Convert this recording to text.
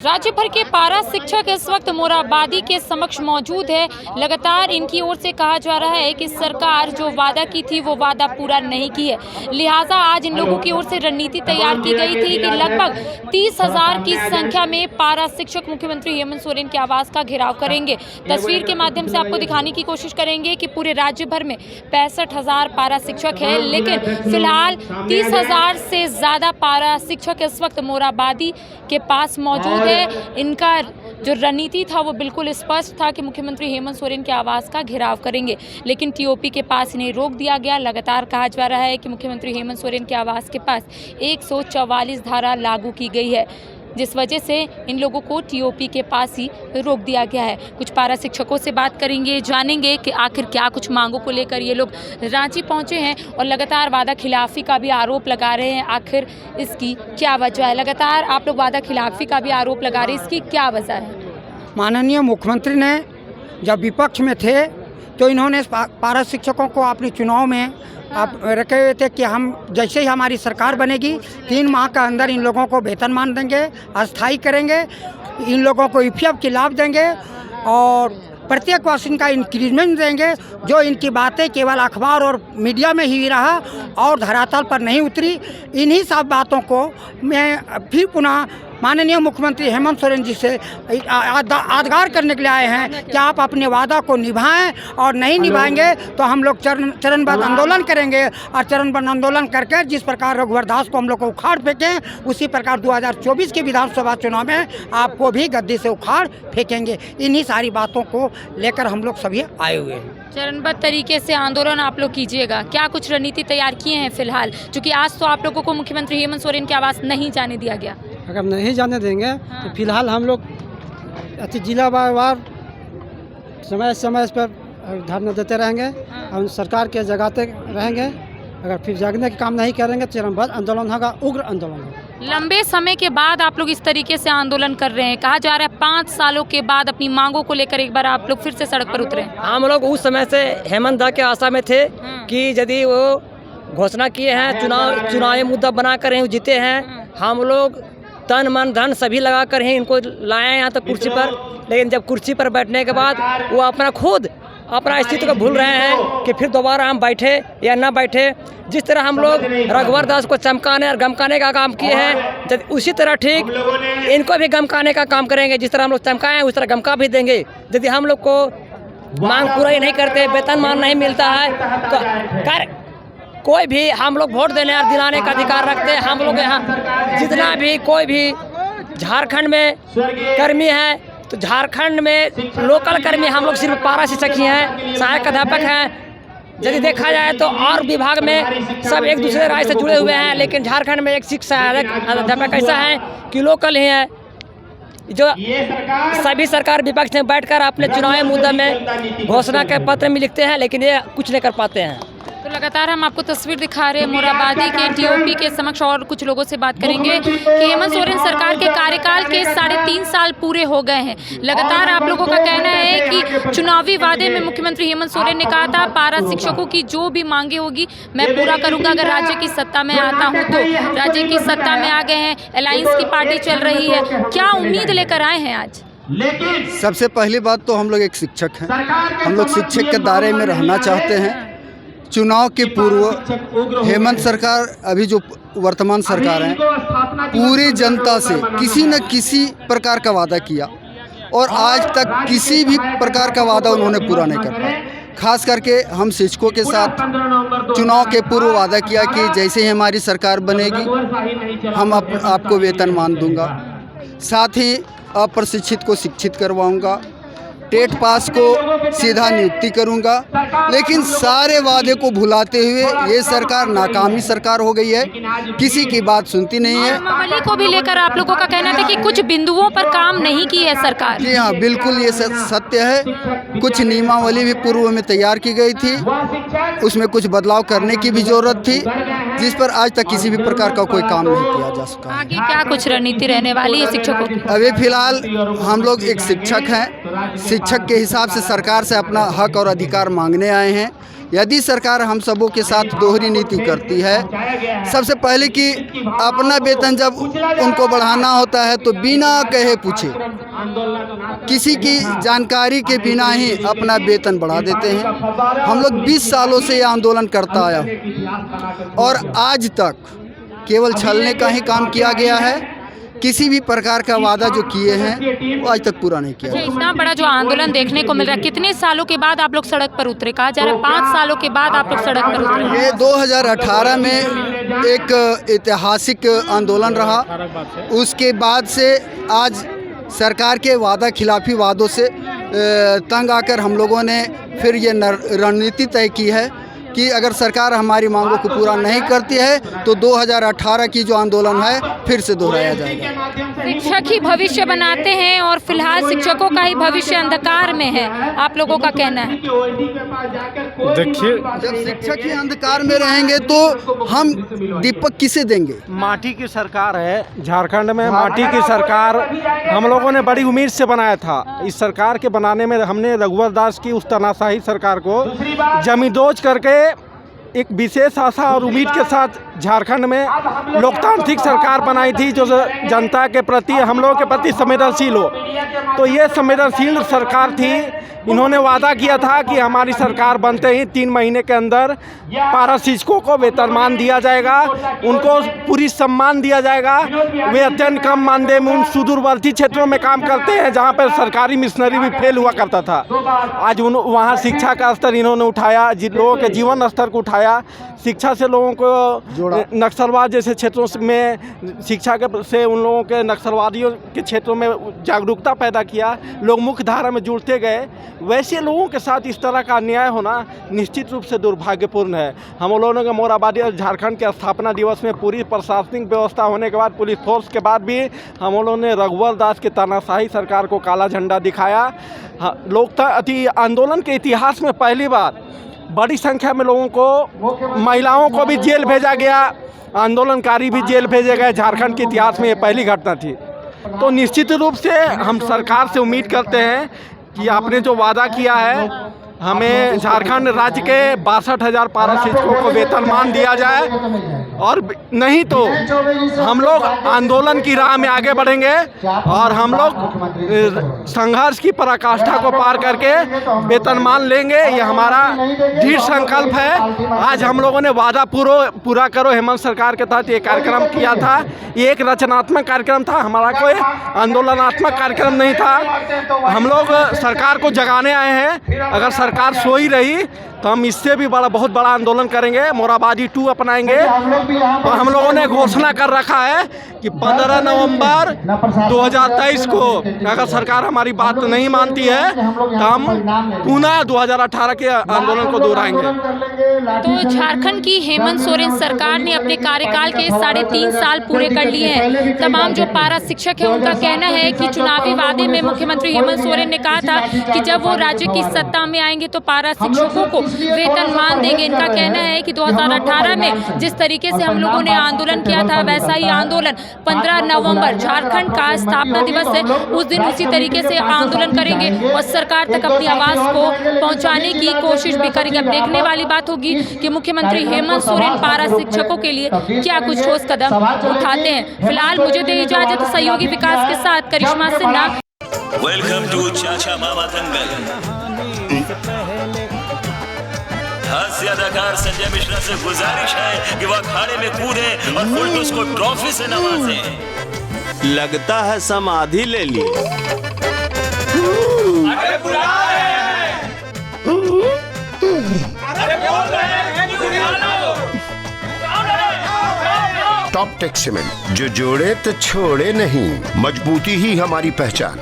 राज्य भर के पारा शिक्षक इस वक्त मोराबादी के समक्ष मौजूद है। लगातार इनकी ओर से कहा जा रहा है कि सरकार जो वादा की थी वो वादा पूरा नहीं की है, लिहाजा आज इन लोगों की ओर से रणनीति तैयार की गई थी कि लगभग 30,000 की संख्या में पारा शिक्षक मुख्यमंत्री हेमंत सोरेन के आवास का घेराव करेंगे। तस्वीर के माध्यम से आपको दिखाने की कोशिश करेंगे कि पूरे राज्य भर में 65,000 पारा शिक्षक है, लेकिन फिलहाल 30,000 से ज़्यादा पारा शिक्षक इस वक्त मोराबादी के पास मौजूद है। इनका जो रणनीति था वो बिल्कुल स्पष्ट था कि मुख्यमंत्री हेमंत सोरेन के आवास का घेराव करेंगे, लेकिन टीओपी के पास इन्हें रोक दिया गया। लगातार कहा जा रहा है कि मुख्यमंत्री हेमंत सोरेन के आवास के पास 144 धारा लागू की गई है, जिस वजह से इन लोगों को टीओपी के पास ही रोक दिया गया है। कुछ पारा शिक्षकों से बात करेंगे, जानेंगे कि आखिर क्या कुछ मांगों को लेकर ये लोग रांची पहुंचे हैं और लगातार वादा खिलाफी का भी आरोप लगा रहे हैं। आखिर इसकी क्या वजह है? लगातार आप लोग वादा खिलाफी का भी आरोप लगा रहे हैं, इसकी क्या वजह है? माननीय मुख्यमंत्री ने जब विपक्ष में थे तो इन्होंने पारा शिक्षकों को अपने चुनाव में आप रखे हुए थे कि हम जैसे ही हमारी सरकार बनेगी 3 माह के अंदर इन लोगों को वेतनमान देंगे, अस्थायी करेंगे, इन लोगों को ईपीएफ की लाभ देंगे और प्रत्येक वर्ष इनका इंक्रीजमेंट देंगे। जो इनकी बातें केवल अखबार और मीडिया में ही रहा और धरातल पर नहीं उतरी, इन्हीं सब बातों को मैं फिर पुनः माननीय मुख्यमंत्री हेमंत सोरेन जी से आगाह करने के लिए आए हैं कि आप अपने वादा को निभाएं और नहीं निभाएंगे तो हम लोग चरणबद्ध आंदोलन करेंगे और चरणबद्ध आंदोलन करके जिस प्रकार रघुवर दास को हम लोग को उखाड़ फेंकें, उसी प्रकार 2024 के विधानसभा चुनाव में आपको भी गद्दी से उखाड़ फेंकेंगे। इन्हीं सारी बातों को लेकर हम लोग सभी आए हुए हैं। चरणबद्ध तरीके से आंदोलन आप लोग कीजिएगा, क्या कुछ रणनीति तैयार किए हैं फिलहाल? क्योंकि आज तो आप लोगों को मुख्यमंत्री हेमंत सोरेन के आवास नहीं जाने दिया गया। अगर नहीं जाने देंगे तो फिलहाल हम लोग जिला वार समय समय पर धरना देते रहेंगे और सरकार के जगाते रहेंगे। अगर फिर जागने का काम नहीं करेंगे तो चरणबद्ध आंदोलन होगा, उग्र आंदोलन होगा। लंबे समय के बाद आप लोग इस तरीके से आंदोलन कर रहे हैं, कहा जा रहा है 5 सालों के बाद अपनी मांगों को लेकर एक बार आप लोग फिर से सड़क पर उतरे। हम लोग उस समय से हेमंत दा के आशा में थे कि यदि वो घोषणा किए हैं, चुनावी मुद्दा बना कर जीते हैं, हम लोग तन मन धन सभी लगा कर ही इनको लाए यहाँ तक कुर्सी पर। लेकिन जब कुर्सी पर बैठने के बाद वो अपना अस्तित्व को भूल रहे हैं कि फिर दोबारा हम बैठे या ना बैठे। जिस तरह हम लोग रघुवर दास को चमकाने और गमकाने का काम किए हैं, उसी तरह ठीक इनको भी गमकाने का काम करेंगे। जिस तरह हम लोग चमकाएं उस तरह गमका भी देंगे। यदि हम लोग को मांग पूरा ही नहीं करते, वेतनमान नहीं मिलता है तो कोई भी हम लोग वोट देने और दिलाने का अधिकार रखते हैं। हम लोग यहाँ जितना भी कोई भी झारखंड में कर्मी है तो झारखंड में लोकल कर्मी हम लोग सिर्फ पारा शिक्षक ही हैं, सहायक अध्यापक हैं। यदि देखा जाए तो और विभाग में सब एक दूसरे राज्य से जुड़े हुए हैं, लेकिन झारखंड में एक सहायक अध्यापक ऐसा है कि लोकल ही है, जो सभी सरकार विपक्ष में बैठकर अपने चुनावी मुद्दा में घोषणा के पत्र में लिखते हैं, लेकिन ये कुछ नहीं कर पाते हैं। तो लगातार हम आपको तस्वीर दिखा रहे हैं मोराबादी के टीओपी के समक्ष, और कुछ लोगों से बात करेंगे कि हेमंत सोरेन सरकार के कार्यकाल के 3.5 साल पूरे हो गए हैं। लगातार आप लोगों का कहना है कि चुनावी वादे में मुख्यमंत्री हेमंत सोरेन ने कहा था पारा शिक्षकों की जो भी मांगे होगी मैं पूरा करूंगा अगर राज्य की सत्ता में आता हूं तो। राज्य की सत्ता में आ गए हैं, अलायंस की पार्टी चल रही है, क्या उम्मीद लेकर आए हैं आज? सबसे पहली बात तो हम लोग एक शिक्षक हैं, हम लोग शिक्षक के दायरे में रहना चाहते हैं। चुनाव के पूर्व हेमंत सरकार, अभी जो वर्तमान सरकार है, पूरी जनता से किसी न किसी प्रकार का वादा किया और आज तक किसी भी प्रकार का वादा उन्होंने पूरा नहीं कर पाया। खास करके हम शिक्षकों के साथ चुनाव के पूर्व वादा किया कि जैसे ही हमारी सरकार बनेगी हम आपको वेतनमान दूंगा, साथ ही अप्रशिक्षित को शिक्षित करवाऊंगा, टेट पास को सीधा नियुक्ति करूंगा। लेकिन सारे वादे को भुलाते हुए ये सरकार नाकामी सरकार हो गई है, किसी की बात सुनती नहीं है। नियमावली को भी लेकर आप लोगों का कहना था कि कुछ बिंदुओं पर काम नहीं की है सरकार। जी हाँ, बिल्कुल ये सत्य है। कुछ नियमावली भी पूर्व में तैयार की गई थी, उसमें कुछ बदलाव करने की भी जरूरत थी, जिस पर आज तक किसी भी प्रकार का कोई काम नहीं किया जा सका। आगे क्या कुछ रणनीति रहने वाली है शिक्षकों की? अभी फिलहाल हम लोग एक शिक्षक हैं, शिक्षक के हिसाब से सरकार से अपना हक और अधिकार मांगने आए हैं। यदि सरकार हम सबों के साथ दोहरी नीति करती है, सबसे पहले कि अपना वेतन जब उनको बढ़ाना होता है तो बिना कहे पूछे, किसी की जानकारी के बिना ही अपना वेतन बढ़ा देते हैं। हम लोग 20 सालों से ये आंदोलन करता आया और आज तक केवल छलने का ही काम किया गया है। किसी भी प्रकार का वादा जो किए हैं वो आज तक पूरा नहीं किया। इतना बड़ा जो आंदोलन देखने को मिल रहा है, कितने सालों के बाद आप लोग सड़क पर उतरे? कहा जा रहा है 5 सालों के बाद आप लोग सड़क पर उतरे। ये 2018 में एक ऐतिहासिक आंदोलन रहा। उसके बाद से आज सरकार के वादा खिलाफी वादों से तंग आकर हम लोगों ने फिर ये रणनीति तय की है कि अगर सरकार हमारी मांगों को पूरा नहीं करती है तो 2018 की जो आंदोलन है फिर से दोहराया जाएगा। शिक्षक ही भविष्य बनाते हैं और फिलहाल शिक्षकों का ही भविष्य अंधकार में है, आप लोगों का कहना है। देखिए, जब शिक्षक ही अंधकार में रहेंगे तो हम दीपक किसे देंगे? माटी की सरकार है झारखंड में, माटी की सरकार हम लोगों ने बड़ी उम्मीद से बनाया था। इस सरकार के बनाने में हमने रघुवर दास की उस तानाशाही सरकार को जमींदोज करके एक विशेष आशा और उम्मीद के साथ झारखंड में लोकतांत्रिक सरकार बनाई थी जो जनता के प्रति, हम लोगों के प्रति संवेदनशील हो। तो ये संवेदनशील सरकार थी। इन्होंने वादा किया था कि हमारी सरकार बनते ही 3 महीने के अंदर पारा शिक्षकों को वेतनमान दिया जाएगा, उनको पूरी सम्मान दिया जाएगा। वे अत्यंत कम मानदेय में उन सुदूरवर्ती क्षेत्रों में काम करते हैं जहां पर सरकारी मिशनरी भी फेल हुआ करता था। आज वहां शिक्षा का स्तर इन्होंने उठाया, लोगों के जीवन स्तर को उठाया। शिक्षा से लोगों को नक्सलवाद जैसे क्षेत्रों में शिक्षा के से उन लोगों के नक्सलवादियों के क्षेत्रों में जागरूकता पैदा किया, लोग मुख्य धारा में जुड़ते गए। वैसे लोगों के साथ इस तरह का अन्याय होना निश्चित रूप से दुर्भाग्यपूर्ण है। हम लोगों के मोराबादी झारखंड के स्थापना दिवस में पूरी प्रशासनिक व्यवस्था होने के बाद, पुलिस फोर्स के बाद भी हम लोगों ने रघुवर दास की तानाशाही सरकार को काला झंडा दिखाया। आंदोलन के इतिहास में पहली बार बड़ी संख्या में लोगों को, महिलाओं को भी जेल भेजा गया, आंदोलनकारी भी जेल भेजे गए। झारखंड के इतिहास में ये पहली घटना थी। तो निश्चित रूप से हम सरकार से उम्मीद करते हैं कि आपने जो वादा किया है, हमें झारखंड राज्य के 62,000 पारा शिक्षकों को वेतनमान दिया जाए, और नहीं तो हम लोग आंदोलन की राह में आगे बढ़ेंगे और हम लोग संघर्ष की पराकाष्ठा को पार करके वेतनमान लेंगे। ये हमारा दृढ़ संकल्प है। आज हम लोगों ने वादा पूरा करो हेमंत सरकार के तहत ये कार्यक्रम किया था। ये एक रचनात्मक कार्यक्रम था, हमारा कोई आंदोलनात्मक कार्यक्रम नहीं था। हम लोग सरकार को जगाने आए हैं। अगर सरकार सोई रही तो हम इससे भी बहुत बड़ा आंदोलन करेंगे, मोराबादी 2 अपनाएंगे। और हम लोगों ने घोषणा कर रखा है कि 15 नवंबर 2023 को अगर सरकार हमारी बात नहीं मानती है तो हम पुनः 2018 के आंदोलन को दोहराएंगे। तो झारखंड की हेमंत सोरेन सरकार ने अपने कार्यकाल के 3.5 साल पूरे कर लिए हैं। तमाम जो पारा शिक्षक है उनका कहना है कि चुनावी वादे में मुख्यमंत्री हेमंत सोरेन ने कहा था कि जब वो राज्य की सत्ता में आएंगे तो पारा शिक्षकों को वेतनमान देंगे। इनका कहना है कि 2018 में जिस तरीके से हम लोगों ने आंदोलन किया था, वैसा ही आंदोलन 15 नवंबर झारखंड का स्थापना दिवस है, उस दिन उसी तरीके से आंदोलन करेंगे और सरकार तक अपनी आवाज़ को पहुंचाने की कोशिश भी करेंगे। अब देखने वाली बात होगी कि मुख्यमंत्री हेमंत सोरेन पारा शिक्षकों के लिए क्या कुछ ठोस कदम उठाते हैं। फिलहाल मुझे दे इजाजत, सहयोगी विकास के साथ करिश्मा सिन्हा। वेलकम टू चाचा मामा दंगल। हास्य अदाकार संजय मिश्रा से गुजारिश है कि वह अखाड़े में कूदे और फुलटूस को ट्रॉफी से नवाजे। लगता है समाधि ले ली। अरे बुला रहे हैं। अरे बोल रहे हैं कि बुला लो। टॉप टेक सीमेंट, जो जोड़े तो छोड़े नहीं, मजबूती ही हमारी पहचान।